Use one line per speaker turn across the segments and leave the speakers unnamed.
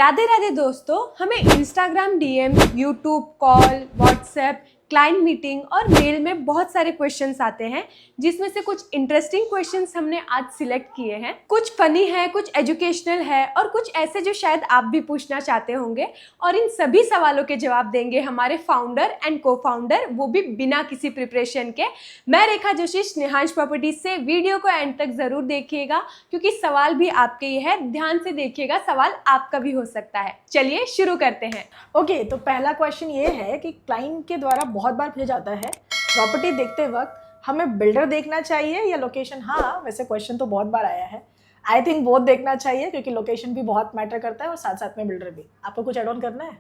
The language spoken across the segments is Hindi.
राधे राधे दोस्तों, हमें Instagram DM, YouTube call, WhatsApp, client meeting और मेल में बहुत सारे क्वेश्चंस आते हैं, जिसमें से कुछ इंटरेस्टिंग क्वेश्चंस हमने आज सिलेक्ट किए हैं। कुछ फनी है, कुछ एजुकेशनल है और कुछ ऐसे जो शायद आप भी पूछना चाहते होंगे। और इन सभी सवालों के जवाब देंगे हमारे फाउंडर एंड को फाउंडर, वो भी बिना किसी प्रिपरेशन के। मैं रेखा जोशी, स्नेहांश प्रॉपर्टीज से। वीडियो को एंड तक जरूर देखिएगा क्योंकि सवाल भी आपके ही है। ध्यान से देखिएगा, सवाल आपका भी हो सकता है। चलिए शुरू करते हैं।
ओके, तो पहला क्वेश्चन ये है कि क्लाइंट के द्वारा बहुत बार पूछा जाता है प्रॉपर्टी देखते वक्त हमें बिल्डर देखना चाहिए या लोकेशन। हाँ, वैसे क्वेश्चन तो बहुत बार आया है। आई थिंक बोथ देखना चाहिए क्योंकि लोकेशन भी बहुत मैटर करता है और साथ साथ में बिल्डर भी। आपको कुछ एड ऑन करना है?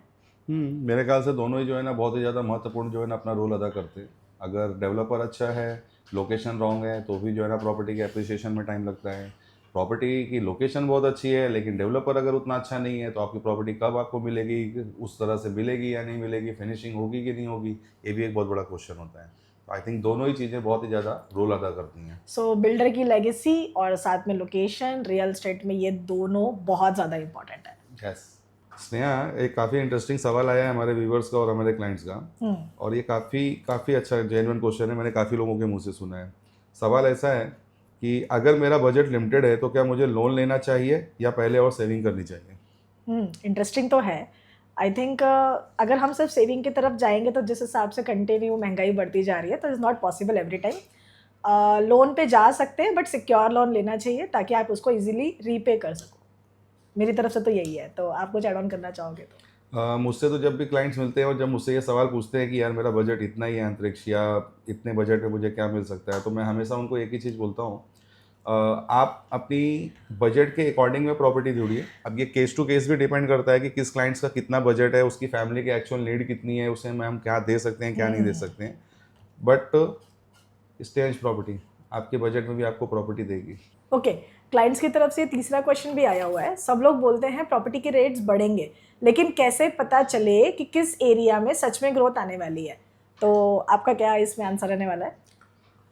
मेरे ख्याल से दोनों ही जो है ना बहुत ही ज़्यादा महत्वपूर्ण जो है ना अपना रोल अदा करते हैं। अगर डेवलपर अच्छा है, लोकेशन रॉन्ग है, तो भी जो है ना प्रॉपर्टी के एप्रिसिएशन में टाइम लगता है। प्रॉपर्टी की लोकेशन बहुत अच्छी है लेकिन डेवलपर अगर उतना अच्छा नहीं है तो आपकी प्रॉपर्टी कब आपको मिलेगी, उस तरह से मिलेगी या नहीं मिलेगी, फिनिशिंग होगी कि नहीं होगी, ये भी एक बहुत बड़ा क्वेश्चन होता है। तो आई थिंक दोनों ही चीज़ें बहुत ही ज़्यादा रोल अदा करती हैं।
सो बिल्डर की लेगेसी और साथ में लोकेशन, रियल एस्टेट में ये दोनों बहुत ज़्यादा इंपॉर्टेंट है।
यस। स्नेहा, एक काफ़ी इंटरेस्टिंग सवाल आया है हमारे व्यूवर्स का और हमारे क्लाइंट्स का। और ये काफ़ी अच्छा जेन्युइन क्वेश्चन है, मैंने काफ़ी लोगों के मुंह से सुना है। सवाल ऐसा है कि अगर मेरा बजट लिमिटेड है तो क्या मुझे लोन लेना चाहिए या पहले और सेविंग करनी चाहिए?
इंटरेस्टिंग तो है। आई थिंक अगर हम सिर्फ सेविंग की तरफ जाएंगे तो जिस हिसाब से कंटिन्यू महंगाई बढ़ती जा रही है तो is not possible every time. Loan पे जा सकते हैं बट सिक्योर लोन लेना चाहिए ताकि आप उसको इजीली रीपे कर सको। मेरी तरफ से तो यही है। तो आप कुछ एड ऑन करना चाहोगे तो?
मुझसे तो जब भी क्लाइंट्स मिलते हैं और जब मुझसे ये सवाल पूछते हैं कि यार मेरा बजट इतना ही है अंतरिक्ष, या इतने बजट में मुझे क्या मिल सकता है, तो मैं हमेशा उनको एक ही चीज़ बोलता हूँ, आप अपनी बजट के अकॉर्डिंग में प्रॉपर्टी ढूंढिए। अब ये केस टू केस भी डिपेंड करता है कि किस क्लाइंट्स का कितना बजट है, उसकी फैमिली की एक्चुअल नीड कितनी है, उसे हम क्या दे सकते हैं क्या नहीं दे सकते हैं। बट स्टेज प्रॉपर्टी आपके बजट में भी आपको प्रॉपर्टी देगी।
ओके, क्लाइंट्स की तरफ से तीसरा क्वेश्चन भी आया हुआ है। सब लोग बोलते हैं प्रॉपर्टी के रेट्स बढ़ेंगे, लेकिन कैसे पता चले कि किस एरिया में सच में ग्रोथ आने वाली है? तो आपका क्या इसमें आंसर रहने वाला है?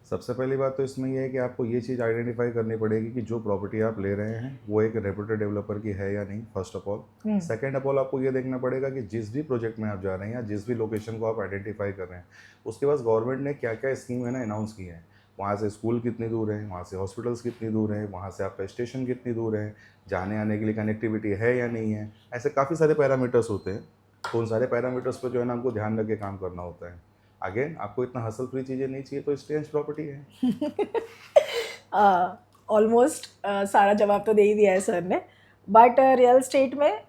सबसे पहली बात तो इसमें यह है कि आपको ये चीज़ आइडेंटिफाई करनी पड़ेगी कि जो प्रॉपर्टी आप ले रहे हैं वो एक रेप्यूटेड डेवलपर की है या नहीं, first of all. Second of all, आपको ये देखना पड़ेगा कि जिस भी प्रोजेक्ट में आप जा रहे हैं या जिस भी लोकेशन को आप आइडेंटिफाई कर रहे हैं उसके पास गवर्नमेंट ने क्या क्या स्कीम है ना अनाउंस की है। वहाँ से स्कूल कितनी दूर है, वहाँ से हॉस्पिटल्स कितनी दूर है, वहाँ से आपका स्टेशन कितनी दूर है, जाने आने के लिए कनेक्टिविटी है या नहीं है। ऐसे काफ़ी सारे पैरामीटर्स होते हैं, तो उन सारे पैरामीटर्स पर जो है ना हमको ध्यान रख के काम करना होता है। अगेन, आपको इतना हसल फ्री चीज़ें नहीं चाहिए तो स्टेज प्रॉपर्टी है।
ऑलमोस्ट सारा जवाब तो दे ही दिया है सर ने। बट रियल स्टेट में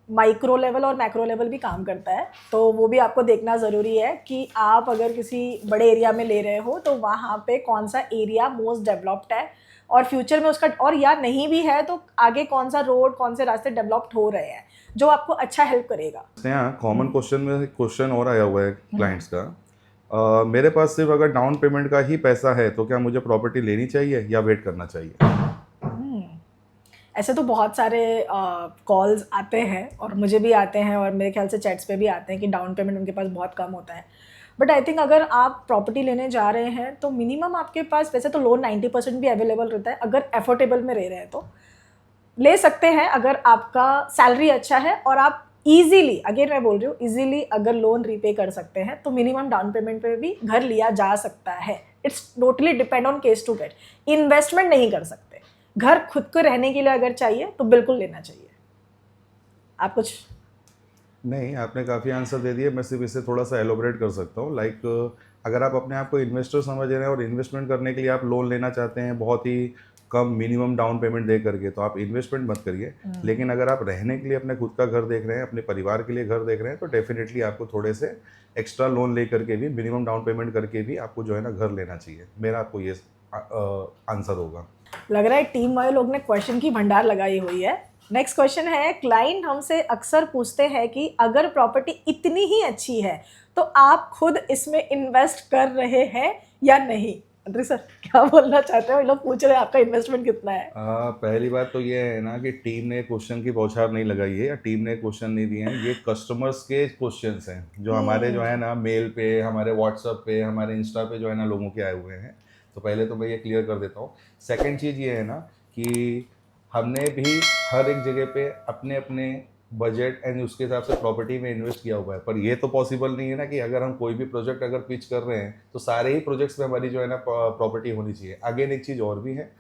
माइक्रो लेवल और मैक्रो लेवल भी काम करता है, तो वो भी आपको देखना ज़रूरी है कि आप अगर किसी बड़े एरिया में ले रहे हो तो वहाँ पे कौन सा एरिया मोस्ट डेवलप्ड है और फ्यूचर में उसका, और या नहीं भी है तो आगे कौन सा रोड, कौन से रास्ते डेवलप्ड हो रहे हैं जो आपको अच्छा हेल्प करेगा।
यहाँ कॉमन क्वेश्चन में क्वेश्चन और आया हुआ है क्लाइंट्स का। मेरे पास सिर्फ अगर डाउन पेमेंट का ही पैसा है तो क्या मुझे प्रॉपर्टी लेनी चाहिए या वेट करना चाहिए?
ऐसे तो बहुत सारे कॉल्स आते हैं और मुझे भी आते हैं और मेरे ख्याल से चैट्स पे भी आते हैं कि डाउन पेमेंट उनके पास बहुत कम होता है। बट आई थिंक अगर आप प्रॉपर्टी लेने जा रहे हैं तो मिनिमम आपके पास, वैसे तो लोन 90% भी अवेलेबल रहता है, अगर एफोर्डेबल में रह रहे हैं तो ले सकते हैं। अगर आपका सैलरी अच्छा है और आप इजीली, अगेन मैं बोल रही हूँ, इजीली अगर लोन रीपे कर सकते हैं तो मिनिमम डाउन पेमेंट पे भी घर लिया जा सकता है। It's totally depend on case to case. Investment नहीं कर सकते। घर खुद को रहने के लिए अगर चाहिए तो बिल्कुल लेना चाहिए। आप कुछ?
नहीं, आपने काफ़ी आंसर दे दिए। मैं सिर्फ इसे थोड़ा सा एलोबरेट कर सकता हूँ। लाइक, अगर आप अपने आप को इन्वेस्टर समझ रहे हैं और इन्वेस्टमेंट करने के लिए आप लोन लेना चाहते हैं बहुत ही कम मिनिमम डाउन पेमेंट दे करके, तो आप इन्वेस्टमेंट मत करिए। लेकिन अगर आप रहने के लिए अपने खुद का घर देख रहे हैं, अपने परिवार के लिए घर देख रहे हैं, तो डेफिनेटली आपको थोड़े से एक्स्ट्रा लोन ले करके भी, मिनिमम डाउन पेमेंट करके भी आपको जो है ना घर लेना चाहिए। मेरा आपको ये आंसर होगा।
लग रहा है टीम वाले लोग ने क्वेश्चन की भंडार लगाई हुई है। नेक्स्ट क्वेश्चन है, क्लाइंट हमसे अक्सर पूछते हैं कि अगर प्रॉपर्टी इतनी ही अच्छी है तो आप खुद इसमें इन्वेस्ट कर रहे हैं या नहीं? अंदर सर क्या बोलना चाहते हो? ये लोग पूछ रहे हैं आपका इन्वेस्टमेंट कितना है।
पहली बात तो ये है ना कि टीम ने क्वेश्चन की बौछार नहीं लगाई है या टीम ने क्वेश्चन नहीं दिए हैं। ये कस्टमर्स के क्वेश्चंस हैं जो हमारे जो है ना मेल पे, हमारे व्हाट्सएप पे, हमारे इंस्टा पे जो है ना लोगों के आए हुए हैं। तो पहले तो मैं ये क्लियर कर देता हूँ। सेकंड चीज़ ये है ना कि हमने भी हर एक जगह पे अपने अपने बजट एंड उसके हिसाब से प्रॉपर्टी में इन्वेस्ट किया हुआ है। पर ये तो पॉसिबल नहीं है ना कि अगर हम कोई भी प्रोजेक्ट अगर पिच कर रहे हैं तो सारे ही प्रोजेक्ट्स में हमारी जो है ना प्रॉपर्टी होनी चाहिए। अगेन एक चीज़ और भी है,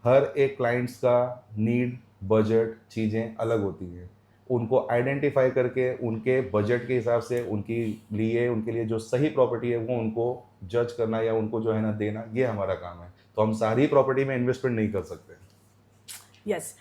हर एक क्लाइंट्स का नीड, बजट, चीज़ें अलग होती हैं। उनको आइडेंटिफाई करके उनके बजट के हिसाब से उनके लिए जो सही प्रॉपर्टी है वो उनको जज करना या उनको जो है ना देना, ये हमारा काम है। तो हम सारी प्रॉपर्टी में इन्वेस्टमेंट नहीं कर सकते।
यस,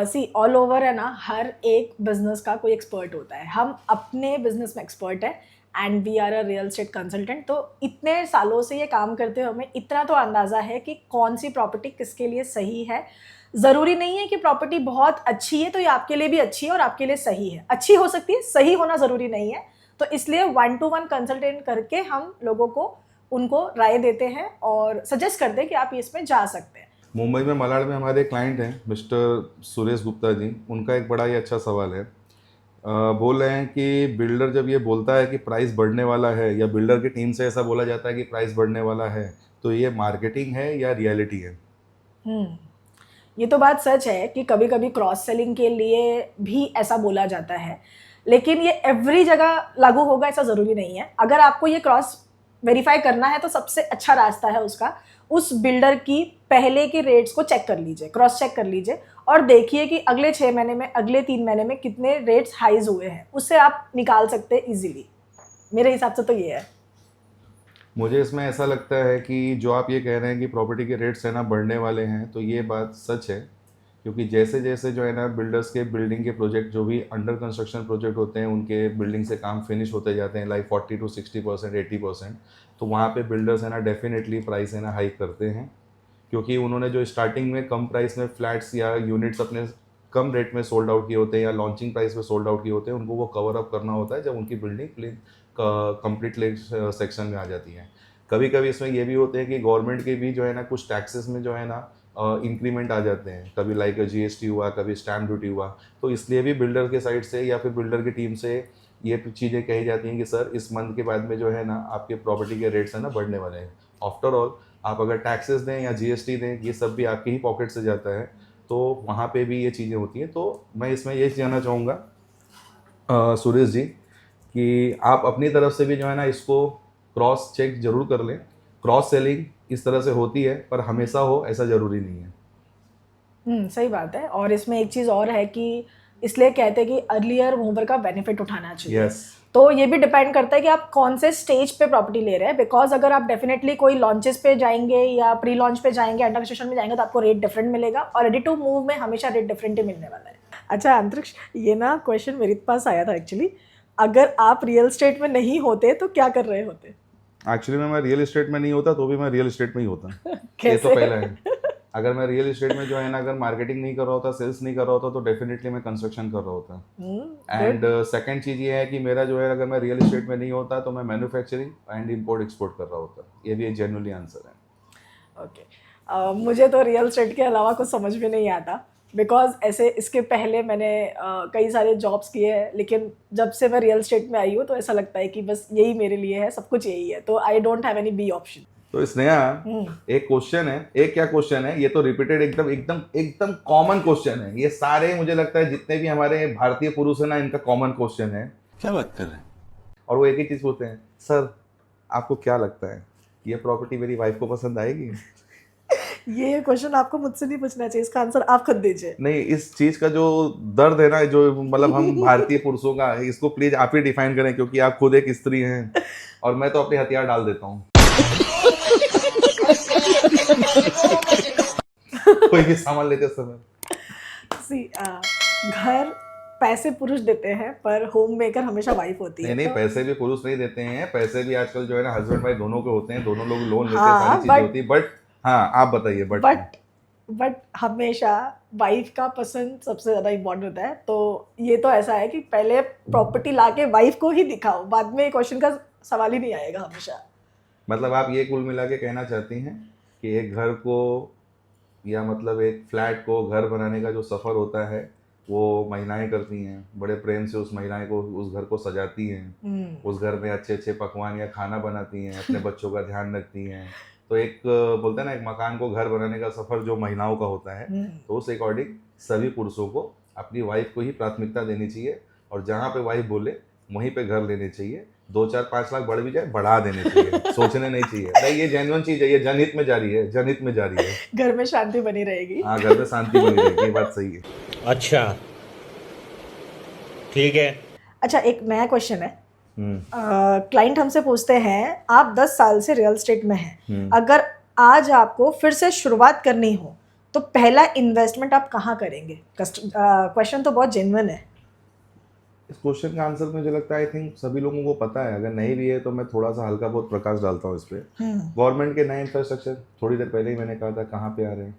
सी ऑल ओवर है ना, हर एक बिजनेस का कोई एक्सपर्ट होता है। हम अपने बिजनेस में एक्सपर्ट है and we are a real estate consultant. तो इतने सालों से ये काम करते हुए हमें इतना तो अंदाज़ा है कि कौन सी प्रॉपर्टी किसके लिए सही है। ज़रूरी नहीं है कि प्रॉपर्टी बहुत अच्छी है तो ये आपके लिए भी अच्छी है और आपके लिए सही है। अच्छी हो सकती है, सही होना ज़रूरी नहीं है। तो इसलिए 1-to-1 कंसल्टेंट करके हम लोगों को उनको राय देते हैं और सजेस्ट करते हैं कि आप इसमें जा सकते हैं।
मुंबई में मलाड में हमारे क्लाइंट हैं मिस्टर सुरेश गुप्ता जी। उनका एक बड़ा ही अच्छा सवाल है। बोल रहे हैं कि बिल्डर जब ये बोलता है कि प्राइस बढ़ने वाला है, या बिल्डर की टीम से ऐसा बोला जाता है कि प्राइस बढ़ने वाला है, तो ये मार्केटिंग है या रियलिटी है?
ये तो बात सच है कि कभी कभी क्रॉस सेलिंग के लिए भी ऐसा बोला जाता है, लेकिन ये एवरी जगह लागू होगा ऐसा ज़रूरी नहीं है। अगर आपको ये क्रॉस वेरीफाई करना है तो सबसे अच्छा रास्ता है उसका, उस बिल्डर की पहले के रेट्स को चेक कर लीजिए, क्रॉस चेक कर लीजिए और देखिए कि अगले 6 महीने में, अगले 3 महीने में कितने रेट्स हाइज हुए हैं। उससे आप निकाल सकते हैं इजीली। मेरे हिसाब से तो ये है।
मुझे इसमें ऐसा लगता है कि जो आप ये कह रहे हैं कि प्रॉपर्टी के रेट्स है ना बढ़ने वाले हैं, तो ये बात सच है। क्योंकि जैसे जैसे जो है ना बिल्डर्स के बिल्डिंग के प्रोजेक्ट, जो भी अंडर कंस्ट्रक्शन प्रोजेक्ट होते हैं, उनके बिल्डिंग से काम फिनिश होते जाते हैं, लाइक 40 to 60%, 80%, तो वहाँ पे बिल्डर्स है ना डेफिनेटली प्राइस है ना हाइक करते हैं। क्योंकि उन्होंने जो स्टार्टिंग में कम प्राइस में फ्लैट्स या यूनिट्स अपने कम रेट में सोल्ड आउट किए होते हैं या लॉन्चिंग प्राइस में सोल्ड आउट किए होते हैं, उनको वो कवर अप करना होता है जब उनकी बिल्डिंग कंप्लीट सेक्शन में आ जाती है। कभी कभी इसमें ये भी होते हैं कि गवर्नमेंट के भी जो है ना कुछ टैक्सेस में जो है ना इंक्रीमेंट आ जाते हैं, कभी लाइक GST हुआ, कभी स्टैम्प ड्यूटी हुआ, तो इसलिए भी बिल्डर के साइड से या फिर बिल्डर की टीम से ये चीज़ें कही जाती हैं कि सर इस मंथ के बाद में जो है ना आपके प्रॉपर्टी के रेट्स है ना बढ़ने वाले हैं। आफ्टर ऑल आप अगर टैक्सेस दें या GST दें, ये सब भी आपके ही पॉकेट से जाता है, तो वहाँ पे भी ये चीज़ें होती हैं। तो मैं इसमें ये जानना चाहूँगा सुरेश जी कि आप अपनी तरफ से भी जो है ना इसको क्रॉस चेक जरूर कर लें। क्रॉस सेलिंग इस तरह से होती है, पर हमेशा हो ऐसा ज़रूरी नहीं है।
सही बात है। और इसमें एक चीज़ और है कि इसलिए कहते हैं कि अर्लियर मूवर का बेनिफिट उठाना चाहिए।
यस।
तो ये भी डिपेंड करता है कि आप कौन से स्टेज पे प्रॉपर्टी ले रहे हैं। बिकॉज अगर आप डेफिनेटली कोई लॉन्चेस पे जाएंगे या प्री लॉन्च पे जाएंगे, अंडर कंस्ट्रक्शन में जाएंगे, तो आपको रेट डिफरेंट मिलेगा और रेडी टू मूव में हमेशा रेट डिफरेंट ही मिलने वाला है। अच्छा अंतरिक्ष, ये ना क्वेश्चन मेरे पास आया था एक्चुअली। अगर आप रियल एस्टेट में नहीं होते तो क्या कर रहे होते?
एक्चुअली मैं रियल एस्टेट में नहीं होता तो भी मैं रियल एस्टेट में ही होता।
कैसे?
ये तो पहला है। अगर मैं रियल एस्टेट में जो है ना अगर मार्केटिंग नहीं कर रहा होता, सेल्स नहीं कर रहा होता, तो डेफिनेटली मैं कंस्ट्रक्शन कर रहा होता। एंड सेकंड चीज़ ये है कि मेरा जो है, अगर मैं रियल एस्टेट में नहीं होता तो मैं मैन्युफैक्चरिंग एंड इंपोर्ट एक्सपोर्ट कर रहा होता। ये भी एक जेन्युइनली आंसर है।
ओके। मुझे तो रियल एस्टेट के अलावा कुछ समझ में नहीं आता। बिकॉज ऐसे इसके पहले मैंने कई सारे जॉब्स किए हैं, लेकिन जब से मैं रियल एस्टेट में आई हूँ तो ऐसा लगता है कि बस यही मेरे लिए है, सब कुछ यही है। तो I don't have any B option.
तो स्नेहा, एक क्वेश्चन है, एक क्या क्वेश्चन है, ये तो रिपीटेड एकदम एकदम एकदम कॉमन क्वेश्चन है। ये सारे मुझे लगता है जितने भी हमारे भारतीय पुरुष है ना, इनका कॉमन क्वेश्चन है।
क्या बात कर रहे हैं?
और वो एक ही चीज पूछते हैं, सर आपको क्या लगता है ये प्रॉपर्टी मेरी वाइफ को पसंद आएगी?
ये क्वेश्चन आपको मुझसे नहीं पूछना चाहिए, इसका आंसर आप खुद दीजिए।
नहीं, इस चीज का जो दर्द है ना, जो मतलब हम भारतीय पुरुषों का, इसको प्लीज आप ही डिफाइन करें, क्योंकि आप खुद एक स्त्री हैं और मैं तो अपने हथियार डाल देता हूँ। कोई भी सामान लेते समय।
घर पैसे पुरुष देते हैं, पर होम मेकर हमेशा वाइफ होती है।
नहीं, पैसे भी पुरुष नहीं देते हैं, पैसे भी आजकल जो है ना हस्बैंड वाइफ दोनों के होते हैं, दोनों लोग लोन लेते हैं, सारी चीजें होती है। बट हाँ, आप बताइए।
बट हमेशा वाइफ का पसंद सबसे ज़्यादा इम्पोर्टेंट होता है। तो ये तो ऐसा है कि पहले प्रॉपर्टी लाके वाइफ को ही दिखाओ, बाद में क्वेश्चन का सवाल ही नहीं आएगा हमेशा।
मतलब आप ये कुल मिला के कहना चाहती हैं कि एक घर को या मतलब एक फ्लैट को घर बनाने का जो सफ़र होता है वो महिलाएं करती हैं, बड़े प्रेम से उस महिलाएं को उस घर को सजाती हैं, उस घर में अच्छे अच्छे पकवान या खाना बनाती हैं, अपने बच्चों का ध्यान रखती हैं। तो एक बोलते हैं ना, एक मकान को घर बनाने का सफ़र जो महिलाओं का होता है, तो उस अकॉर्डिंग सभी पुरुषों को अपनी वाइफ को ही प्राथमिकता देनी चाहिए, और जहाँ पे वाइफ बोले वहीं पे घर लेने चाहिए। 2-4-5 लाख बढ़ भी जाए बढ़ा देने चाहिए, सोचने नहीं चाहिए। भाई ये जेन्युइन चीज़ है, ये जनहित में जारी है, जनहित में जारी है।
घर में शांति बनी रहेगी।
हाँ, घर में शांति बनी रहेगी, ये बात सही है।
अच्छा, ठीक है।
अच्छा, एक नया क्वेश्चन है। क्लाइंट हमसे पूछते हैं, आप 10 साल से रियल एस्टेट में हैं, अगर आज आपको फिर से शुरुआत करनी हो तो पहला इन्वेस्टमेंट आप कहाँ करेंगे? क्वेश्चन तो बहुत जेन्युइन है।
इस क्वेश्चन का आंसर मुझे लगता है आई थिंक सभी लोगों को पता है, अगर नहीं भी है तो मैं थोड़ा सा हल्का बहुत प्रकाश डालता हूँ इस पर। गवर्नमेंट के नए इंफ्रास्ट्रक्चर, थोड़ी देर पहले ही मैंने कहा था कहाँ पे आ रहे हैं,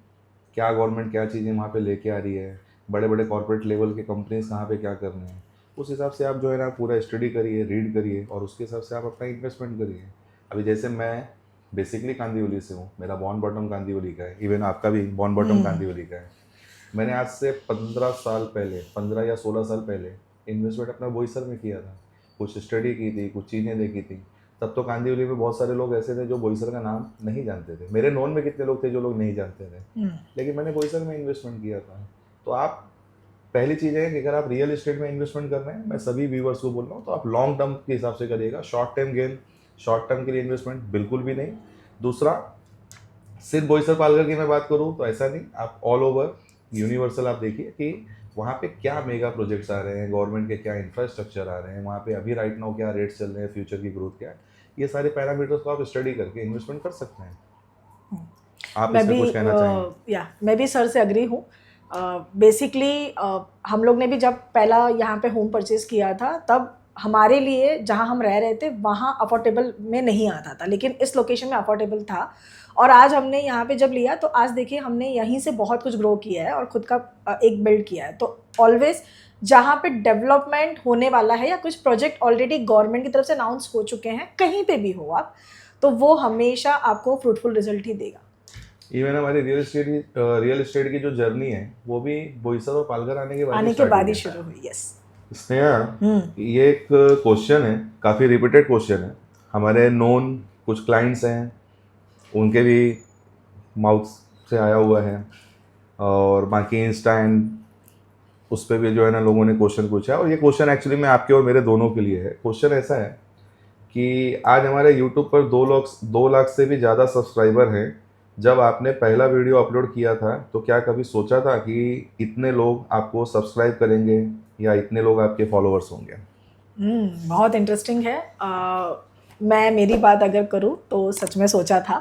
क्या गवर्नमेंट क्या चीज़ें वहाँ पे लेके आ रही है, बड़े बड़े कॉर्पोरेट लेवल के कंपनीज कहाँ पे क्या कर रहे हैं, उस हिसाब से आप जो है ना पूरा स्टडी करिए, रीड करिए, और उसके हिसाब से आप अपना इन्वेस्टमेंट करिए। अभी जैसे मैं बेसिकली कांदिवली से हूँ, मेरा बॉर्न बॉटम कांदिवली का है, इवन आपका भी बॉर्न बॉटम कांदिवली का है। मैंने आज से 15 साल पहले, 15 या 16 साल पहले इन्वेस्टमेंट अपना बोईसर में किया था, कुछ स्टडी की थी, कुछ चीज़ें देखी थी। तब तो कांदिवली में बहुत सारे लोग ऐसे थे जो बोईसर का नाम नहीं जानते थे, मेरे नॉन में कितने लोग थे जो लोग नहीं जानते थे, लेकिन मैंने बोईसर में इन्वेस्टमेंट किया था। तो आप, पहली चीज़ है कि अगर आप रियल एस्टेट में इन्वेस्टमेंट कर रहे हैं, मैं सभी व्यूवर्स को बोल रहा हूँ, तो आप लॉन्ग टर्म के हिसाब से करिएगा। Short term gain, short term के लिए इन्वेस्टमेंट बिल्कुल भी नहीं। दूसरा, सिर्फ बोईसर पालघर की मैं बात करूँ तो ऐसा नहीं, आप ऑल ओवर यूनिवर्सल आप देखिए कि वहाँ पे क्या मेगा प्रोजेक्ट्स आ रहे हैं, गवर्नमेंट के क्या इंफ्रास्ट्रक्चर आ रहे हैं, वहाँ पे अभी राइट नाउ क्या रेट्स चल रहे हैं, फ्यूचर की ग्रोथ क्या है, ये सारे पैरामीटर्स को आप स्टडी करके इन्वेस्टमेंट कर सकते हैं। आप इसमें कुछ कहना चाहेंगे?
मैं भी सर से अग्री हूँ। बेसिकली हम लोग ने भी जब पहला यहाँ पे होम परचेज किया था, तब हमारे लिए जहाँ हम रह रहे थे वहाँ अफोर्डेबल में नहीं आता था, लेकिन इस लोकेशन में अफोर्डेबल था। और आज हमने यहाँ पे जब लिया तो आज देखिए हमने यहीं से बहुत कुछ ग्रो किया है और ख़ुद का एक बिल्ड किया है। तो ऑलवेज जहाँ पे डेवलपमेंट होने वाला है या कुछ प्रोजेक्ट ऑलरेडी गवर्नमेंट की तरफ से अनाउंस हो चुके हैं, कहीं पे भी हो आप, तो वो हमेशा आपको फ्रूटफुल रिजल्ट ही देगा।
इवन हमारी रियल एस्टेट की जो जर्नी है वो भी बोईसर और पालघर आने के बाद
ही शुरू हुई। यस,
स्नेहा, ये एक क्वेश्चन है, काफ़ी रिपीटेड क्वेश्चन है। हमारे नोन कुछ क्लाइंट्स हैं, उनके भी माउथ से आया हुआ है, और बाकी इंस्टा एंड उस पर भी जो है ना लोगों ने क्वेश्चन पूछा है। और ये क्वेश्चन एक्चुअली में आपके और मेरे दोनों के लिए है। क्वेश्चन ऐसा है कि आज हमारे यूट्यूब पर 2 लाख से भी ज़्यादा सब्सक्राइबर हैं। जब आपने पहला वीडियो अपलोड किया था तो क्या कभी सोचा था कि इतने लोग आपको सब्सक्राइब करेंगे या इतने लोग आपके फॉलोअर्स होंगे?
बहुत इंटरेस्टिंग है। मैं मेरी बात अगर करूँ तो सच में सोचा था,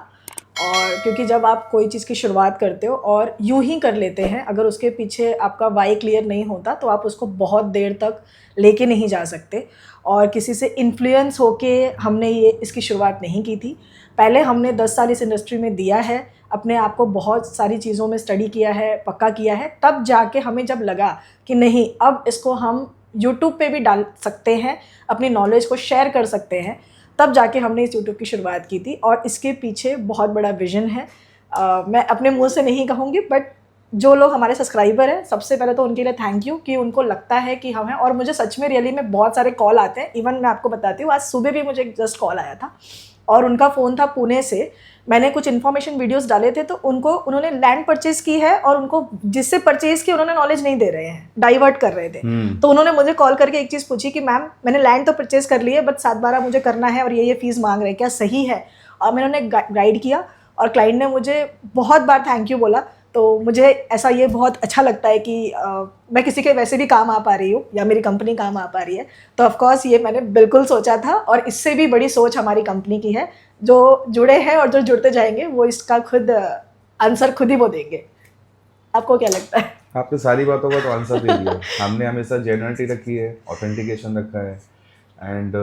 और क्योंकि जब आप कोई चीज़ की शुरुआत करते हो और यूं ही कर लेते हैं, अगर उसके पीछे आपका वाई क्लियर नहीं होता तो आप उसको बहुत देर तक लेके नहीं जा सकते। और किसी से इन्फ्लुएंस होके हमने इसकी शुरुआत नहीं की थी। पहले हमने 10 साल इस इंडस्ट्री में दिया है, अपने आप को बहुत सारी चीज़ों में स्टडी किया है, पक्का किया है, तब जाके हमें जब लगा कि नहीं, अब इसको हम यूट्यूब पे भी डाल सकते हैं, अपनी नॉलेज को शेयर कर सकते हैं, तब जाके हमने इस यूट्यूब की शुरुआत की थी। और इसके पीछे बहुत बड़ा विजन है। मैं अपने मुंह से नहीं कहूँगी, बट जो लोग हमारे सब्सक्राइबर हैं, सबसे पहले तो उनके लिए थैंक यू कि उनको लगता है कि हम हैं। और मुझे सच में रियली में बहुत सारे कॉल आते हैं। इवन मैं आपको बताती हूँ, आज सुबह भी मुझे जस्ट कॉल आया था और उनका फ़ोन था पुणे से। मैंने कुछ इन्फॉर्मेशन वीडियोस डाले थे, तो उन्होंने लैंड परचेज़ की है और उनको जिससे परचेज़ की उन्होंने नॉलेज नहीं दे रहे हैं, डाइवर्ट कर रहे थे। तो उन्होंने मुझे कॉल करके एक चीज़ पूछी कि मैम, मैंने लैंड तो परचेज़ कर ली है, बट 7/12 मुझे करना है और ये फीस मांग रहे हैं, क्या सही है? और मैंने उन्हें गाइड किया और क्लाइंट ने मुझे बहुत बार थैंक यू बोला। तो मुझे ऐसा ये बहुत अच्छा लगता है कि मैं किसी के वैसे भी काम आ पा रही हूँ या मेरी कंपनी काम आ पा रही है। तो ऑफकोर्स ये मैंने बिल्कुल सोचा था, और इससे भी बड़ी सोच हमारी कंपनी की है। जो जुड़े हैं और जो जुड़ते जाएंगे वो इसका खुद आंसर खुद ही वो देंगे। आपको क्या लगता है?
आपने सारी बातों का तो आंसर दे दिया। हमने हमेशा जेन्युइनिटी रखी है, ऑथेंटिकेशन रखा है, एंड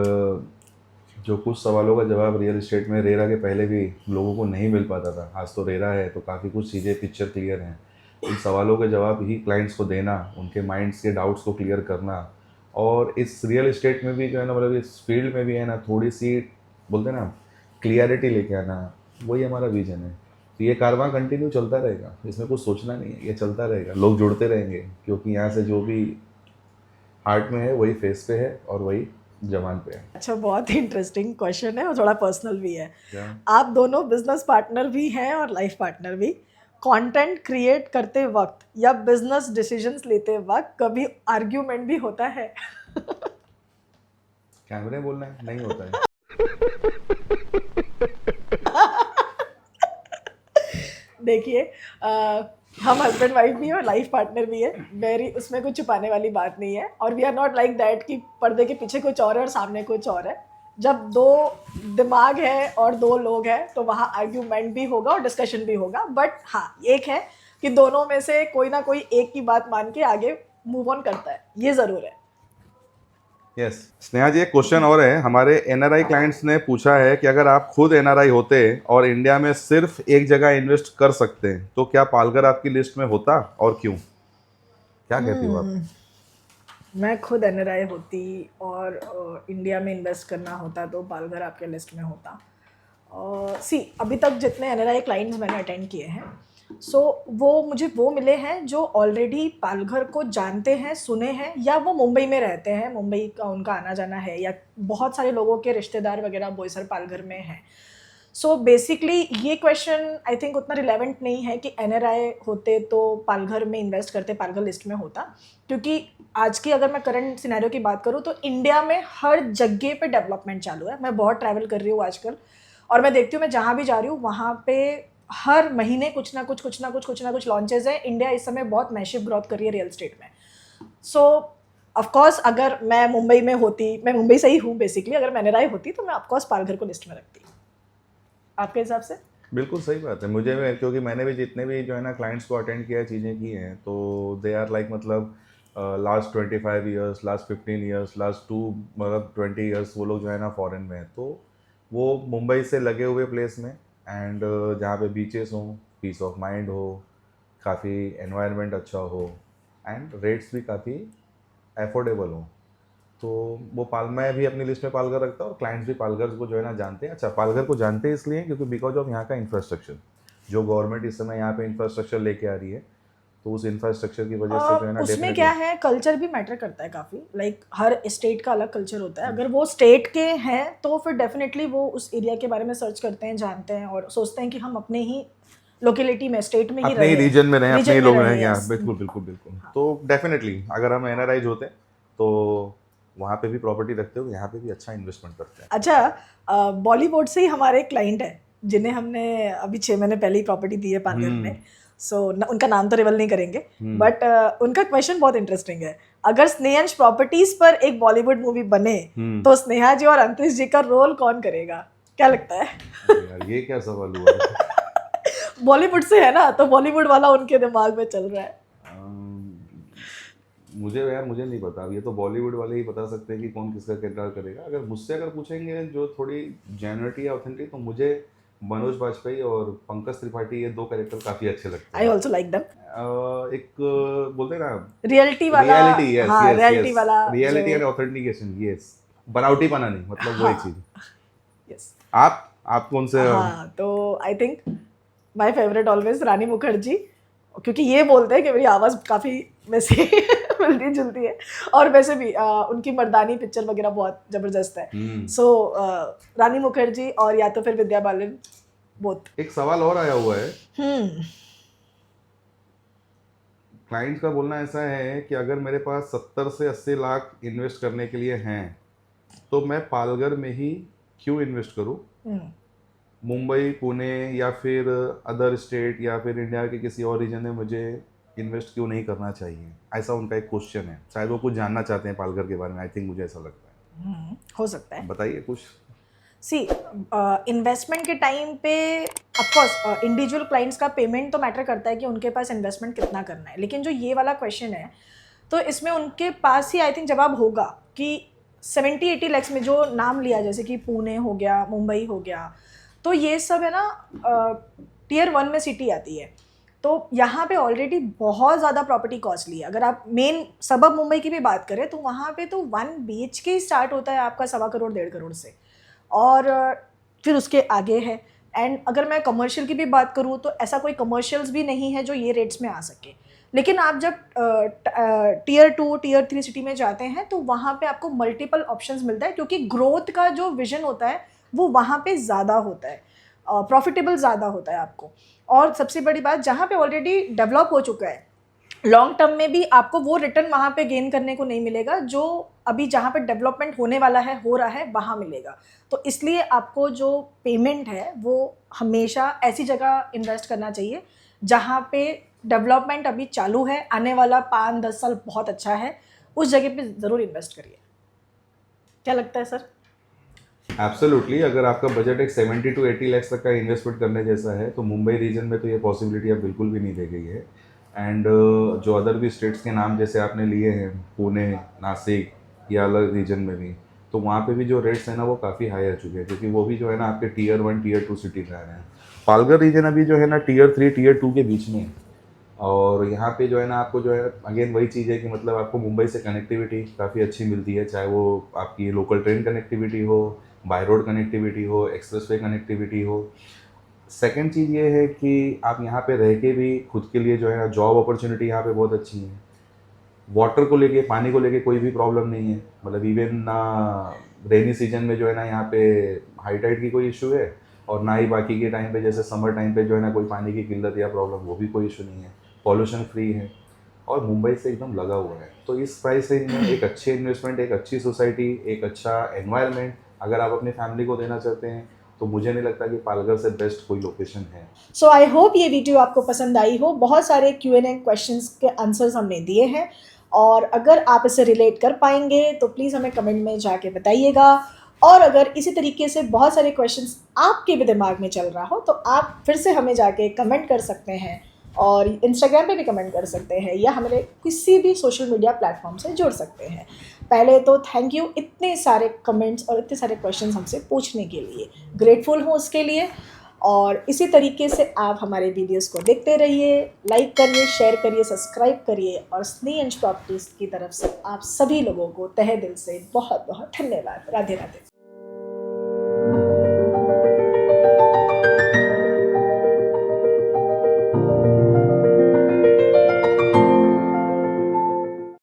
जो कुछ सवालों का जवाब रियल एस्टेट में रेरा के पहले भी लोगों को नहीं मिल पाता था, आज तो रेरा है तो काफ़ी कुछ चीज़ें पिक्चर क्लियर हैं। इन सवालों के जवाब ही क्लाइंट्स को देना, उनके माइंड्स के डाउट्स को क्लियर करना, और इस रियल एस्टेट में भी जो है ना, मतलब इस फील्ड में भी है ना, थोड़ी सी बोलते हैं ना क्लियरिटी लेके आना, वही हमारा विजन है। तो ये कारवां कंटिन्यू चलता रहेगा, इसमें कुछ सोचना नहीं है, ये चलता रहेगा, लोग जुड़ते रहेंगे, क्योंकि यहाँ से जो भी हार्ट में है वही फेस पे है और वही जवान पे है।
अच्छा, बहुत ही इंटरेस्टिंग क्वेश्चन है और थोड़ा पर्सनल भी है।
क्या?
आप दोनों बिजनेस पार्टनर भी हैं और लाइफ पार्टनर भी। कंटेंट क्रिएट करते वक्त या बिजनेस डिसीजंस लेते वक्त कभी आर्ग्यूमेंट भी होता है?
कैमरे बोलना है नहीं होता है।
देखिए, हम हस्बैंड वाइफ भी है और लाइफ पार्टनर भी है, वेरी उसमें कुछ छुपाने वाली बात नहीं है। और we are not like that कि पर्दे के पीछे कुछ और है और सामने कुछ और है। जब दो दिमाग है और दो लोग हैं तो वहाँ आर्ग्यूमेंट भी होगा और डिस्कशन भी होगा। बट हाँ, एक है कि दोनों में से कोई ना कोई एक की बात मान के आगे मूव ऑन करता है, ये ज़रूर है।
यस स्नेहा जी, एक क्वेश्चन और है। हमारे एनआरआई क्लाइंट्स ने पूछा है कि अगर आप खुद एनआरआई होते और इंडिया में सिर्फ एक जगह इन्वेस्ट कर सकते तो क्या पालघर आपकी लिस्ट में होता और क्यों? क्या कहती हो आप?
मैं खुद एनआरआई होती और इंडिया में इन्वेस्ट करना होता तो पालघर आपके लिस्ट में होता। अभी तक जितने एनआरआई क्लाइंट्स मैंने अटेंड किए हैं, वो मुझे वो मिले हैं जो ऑलरेडी पालघर को जानते हैं, सुने हैं, या वो मुंबई में रहते हैं, मुंबई का उनका आना जाना है, या बहुत सारे लोगों के रिश्तेदार वगैरह बोईसर पालघर में हैं। बेसिकली ये क्वेश्चन आई थिंक उतना रिलेवेंट नहीं है कि एनआरआई होते तो पालघर में इन्वेस्ट करते, पालघर लिस्ट में होता। क्योंकि आज की अगर मैं करंट सिनेरियो की बात करूँ तो इंडिया में हर जगह पे डेवलपमेंट चालू है। मैं बहुत ट्रैवल कर रही हूँ आजकल और मैं देखती हूँ, मैं जहाँ भी जा रही हूँ वहाँ पे हर महीने कुछ ना कुछ लॉन्चेस है। इंडिया इस समय बहुत मैसिव ग्रोथ कर रही है रियल एस्टेट में। ऑफकोर्स अगर मैं मुंबई में होती, मैं मुंबई से ही हूँ बेसिकली, अगर मैं एनआरआई होती तो मैं ऑफकोर्स पालघर को लिस्ट में रखती। आपके हिसाब से?
बिल्कुल सही बात है। मुझे भी, क्योंकि मैंने भी जितने भी जो है ना क्लाइंट्स को अटेंड किया, चीज़ें की हैं, तो दे आर लाइक मतलब last 25 years, last 15 years, last 20 years वो लोग जो है ना फॉरेन में हैं। तो वो मुंबई से लगे हुए प्लेस में एंड जहाँ पे बीचेस हों, पीस ऑफ माइंड हो, काफ़ी एनवायरनमेंट अच्छा हो एंड रेट्स भी काफ़ी एफोर्डेबल हो, तो वो मैं भी अपनी लिस्ट में पालघर रखता हूँ और क्लाइंट्स भी पालघर को जो है ना जानते हैं। अच्छा, पालघर को जानते हैं इसलिए क्योंकि बिकॉज ऑफ यहाँ का इंफ्रास्ट्रक्चर, जो गवर्नमेंट इस समय यहाँ पे इंफ्रास्ट्रक्चर लेके आ रही है, तो उस इंफ्रास्ट्रक्चर की वजह से जो है ना
उसमें क्या है, कल्चर भी मैटर करता है काफ़ी। लाइक हर स्टेट का अलग कल्चर होता है। अगर वो स्टेट के हैं तो फिर डेफिनेटली वो उस एरिया के बारे में सर्च करते हैं, जानते हैं और सोचते हैं कि हम अपने ही लोकेलिटी में, स्टेट में ही
अपने ही रीजन में रहें, अपने ही लोग रहें यहाँ। बिल्कुल बिल्कुल बिल्कुल।
हाँ।
तो डेफिनेटली अगर हम एनआरआईज होते तो वहाँ पे भी प्रॉपर्टी रखते हो, यहाँ पे भी अच्छा इन्वेस्टमेंट करते हैं।
अच्छा, बॉलीवुड से ही हमारे क्लाइंट है जिन्हें हमने अभी 6 महीने पहले ही प्रॉपर्टी दी है पालघर में। उनका नाम तो रिवील नहीं करेंगे, बट उनका क्वेश्चन बहुत इंटरेस्टिंग है। अगर स्नेहंश प्रॉपर्टीज पर एक बॉलीवुड मूवी बने तो स्नेहा जी और अंतरिश जी का रोल कौन करेगा? क्या लगता है?
यार ये क्या सवाल हुआ?
बॉलीवुड से है ना, तो बॉलीवुड वाला उनके दिमाग में चल रहा है।
मुझे नहीं पता। अब ये तो बॉलीवुड वाले ही बता सकते हैं कि कौन किसका किरदार करेगा। अगर पूछेंगे जो थोड़ी जेन्युइनिटी या ऑथेंटिक, तो मुझे मनोज बाजपेयी और पंकज त्रिपाठी, ये दो कैरेक्टर काफी अच्छे लगते हैं।
I also like them.
एक बोलते हैं ना
रियलिटी वाला,
रियलिटी एंड ऑथेंटिकेशन, यस, बनावटीपना नहीं, मतलब वही चीज।
यस।
आप कौन से?
हाँ, तो I think my favourite always Rani Mukerji, क्योंकि ये बोलते हैं कि मेरी आवाज़ काफ़ी वैसे मिलती जुलती है और वैसे भी उनकी मर्दानी पिक्चर वगैरह बहुत ज़बरदस्त है। रानी मुखर्जी और या तो फिर विद्या बालन, बोथ।
एक सवाल और आया हुआ है। क्लाइंट का बोलना ऐसा है कि अगर मेरे पास 70 से 80 लाख इन्वेस्ट करने के लिए हैं तो मैं पालघर में ही क्यों इन्वेस्ट करूं? मुंबई, पुणे या फिर अदर स्टेट या फिर इंडिया के किसी और रीजन में मुझे इन्वेस्ट क्यों नहीं करना चाहिए? ऐसा उनका एक क्वेश्चन है। शायद वो कुछ जानना चाहते हैं पालघर के बारे में। आई थिंक मुझे ऐसा लगता है।
हो सकता है।
बताइए कुछ।
इन्वेस्टमेंट के टाइम पे ऑफकोर्स इंडिविजुअल क्लाइंट्स का पेमेंट तो मैटर करता है कि उनके पास इन्वेस्टमेंट कितना करना है, लेकिन जो ये वाला क्वेश्चन है तो इसमें उनके पास ही आई थिंक जवाब होगा कि 70-80 लाख में जो नाम लिया, जैसे कि पुणे हो गया, मुंबई हो गया, तो ये सब है ना टियर 1 में सिटी आती है। तो यहाँ पे ऑलरेडी बहुत ज़्यादा प्रॉपर्टी कॉस्टली है। अगर आप मेन सबब मुंबई की भी बात करें तो वहाँ पे तो 1 BHK ही स्टार्ट होता है आपका 1.25 करोड़ 1.5 करोड़ से, और फिर उसके आगे है। एंड अगर मैं कमर्शियल की भी बात करूँ तो ऐसा कोई कमर्शियल्स भी नहीं है जो ये रेट्स में आ सके। लेकिन आप जब टियर 2, टियर 3 सिटी में जाते हैं तो वहाँ पे आपको मल्टीपल ऑप्शंस मिलता है, क्योंकि ग्रोथ का जो विजन होता है वो वहाँ पे ज़्यादा होता है। प्रॉफिटेबल ज़्यादा होता है आपको। और सबसे बड़ी बात, जहाँ पे ऑलरेडी डेवलप हो चुका है, लॉन्ग टर्म में भी आपको वो रिटर्न वहाँ पे गेन करने को नहीं मिलेगा जो अभी जहाँ पे डेवलपमेंट होने वाला है, हो रहा है, वहाँ मिलेगा। तो इसलिए आपको जो पेमेंट है वो हमेशा ऐसी जगह इन्वेस्ट करना चाहिए जहाँ पे डेवलपमेंट अभी चालू है, आने वाला 5-10 साल बहुत अच्छा है, उस जगह पे ज़रूर इन्वेस्ट करिए। क्या लगता है सर?
एब्सोल्युटली, अगर आपका बजट एक 70 to 80 लाख तक का इन्वेस्टमेंट करने जैसा है तो मुंबई रीजन में तो ये पॉसिबिलिटी अब बिल्कुल भी नहीं दी गई है। एंड जो अदर भी स्टेट्स के नाम जैसे आपने लिए हैं, पुणे, नासिक या अलग रीजन में भी, तो वहाँ पे भी जो रेट्स हैं ना वो काफ़ी हाई आ चुके हैं, क्योंकि वो भी जो है ना आपके Tier 1 Tier 2 सिटी में आ रहे हैं। पालघर रीजन अभी जो है ना Tier 3 Tier 2 के बीच में है। और यहाँ पे जो है ना आपको जो है अगेन वही चीज़ है कि मतलब आपको मुंबई से कनेक्टिविटी काफ़ी अच्छी मिलती है, चाहे वो आपकी लोकल ट्रेन कनेक्टिविटी हो, बाय रोड कनेक्टिविटी हो, एक्सप्रेसवे कनेक्टिविटी हो। सेकंड चीज़ ये है कि आप यहाँ पे रह के भी खुद के लिए जो है ना जॉब अपॉर्चुनिटी यहाँ पे बहुत अच्छी है। वाटर को लेके, पानी को लेके कोई भी प्रॉब्लम नहीं है, मतलब इवन ना रेनी सीजन में जो है ना यहाँ पे हाई टाइड की कोई इशू है, और ना ही बाकी के टाइम पे जैसे समर टाइम पे जो है ना कोई पानी की किल्लत या प्रॉब्लम, वो भी कोई इशू नहीं है। पॉल्यूशन फ्री है और मुंबई से एकदम लगा हुआ है। तो इस प्राइस रेंज में एक अच्छी इन्वेस्टमेंट, एक अच्छी सोसाइटी, एक अच्छा एनवायरनमेंट अगर आप अपनी फैमिली को देना चाहते हैं तो मुझे नहीं लगता कि पालघर से बेस्ट कोई लोकेशन है।
सो आई होप ये वीडियो आपको पसंद आई हो। बहुत सारे Q&A क्वेश्चंस के आंसर्स हमने दिए हैं, और अगर आप इसे रिलेट कर पाएंगे तो प्लीज़ हमें कमेंट में जाके बताइएगा। और अगर इसी तरीके से बहुत सारे क्वेश्चंस आपके भी दिमाग में चल रहा हो तो आप फिर से हमें जाके कमेंट कर सकते हैं, और इंस्टाग्राम पे भी कमेंट कर सकते हैं, या हमें किसी भी सोशल मीडिया प्लेटफॉर्म से जुड़ सकते हैं। पहले तो थैंक यू इतने सारे कमेंट्स और इतने सारे क्वेश्चंस हमसे पूछने के लिए, ग्रेटफुल हूँ उसके लिए। और इसी तरीके से आप हमारे वीडियोस को देखते रहिए, लाइक करिए, शेयर करिए, सब्सक्राइब करिए। और स्नेहंश प्रॉपर्टीज़ की तरफ से आप सभी लोगों को तहे दिल से बहुत बहुत धन्यवाद। राधे राधे।